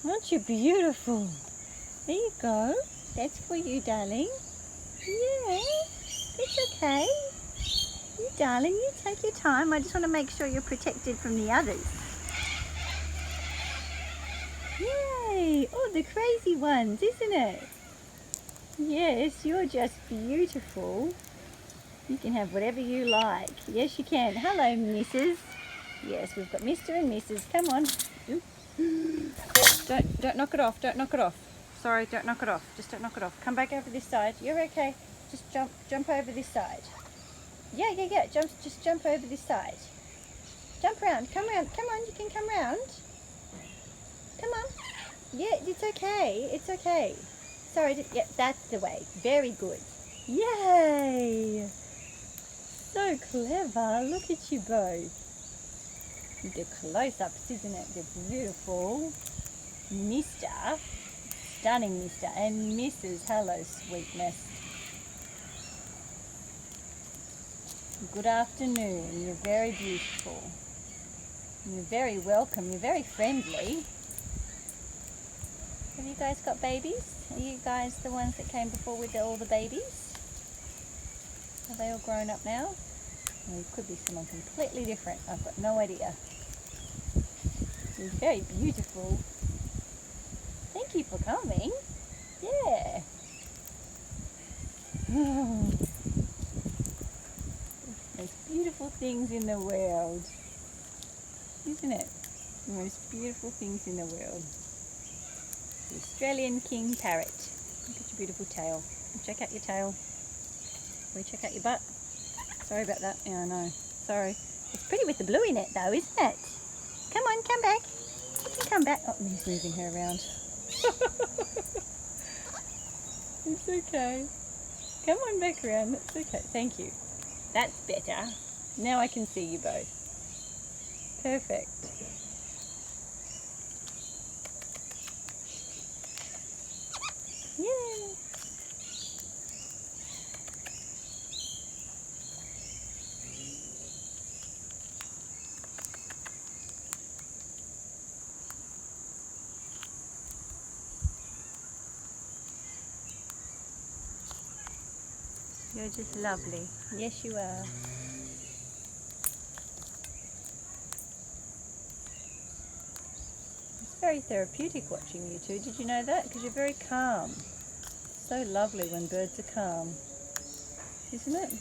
Aren't you beautiful? There you go. That's for you, darling. Yeah, it's okay. You darling, you take your time. I just want to make sure you're protected from the others. Yay! Oh, the crazy ones, isn't it? Yes, you're just beautiful. You can have whatever you like. Yes, you can. Hello, Mrs. Yes, we've got Mr. and Mrs. Come on. Ooh. Don't knock it off. Don't knock it off. Sorry, don't knock it off. Just don't knock it off. Come back over this side. You're okay. Just jump over this side. Yeah. Just jump over this side. Jump round. Come round. Come on, you can come round. Come on. Yeah, it's okay. It's okay. Sorry, yeah, that's the way. Very good. Yay! So clever. Look at you both. The close-ups, isn't it? They're beautiful. Mr. Stunning Mr. and Mrs. Hello, sweetness. Good afternoon. You're very beautiful. You're very welcome. You're very friendly. Have you guys got babies? Are you guys the ones that came before with all the babies? Are they all grown up now? Or it could be someone completely different. I've got no idea. You're very beautiful. Thank you for coming. Yeah. Most beautiful things in the world. Isn't it? The most beautiful things in the world. The Australian king parrot. Look at your beautiful tail. Check out your tail. Can we check out your butt? Sorry about that. Yeah, I know. Sorry. It's pretty with the blue in it though, isn't it? Come on, come back. You can come back. Oh, he's moving her around. It's okay. Come on back around. That's okay. Thank you. That's better. Now I can see you both. Perfect. Yay! You're just lovely. Yes, you are. It's very therapeutic watching you two. Did you know that? Because you're very calm. So lovely when birds are calm, isn't it?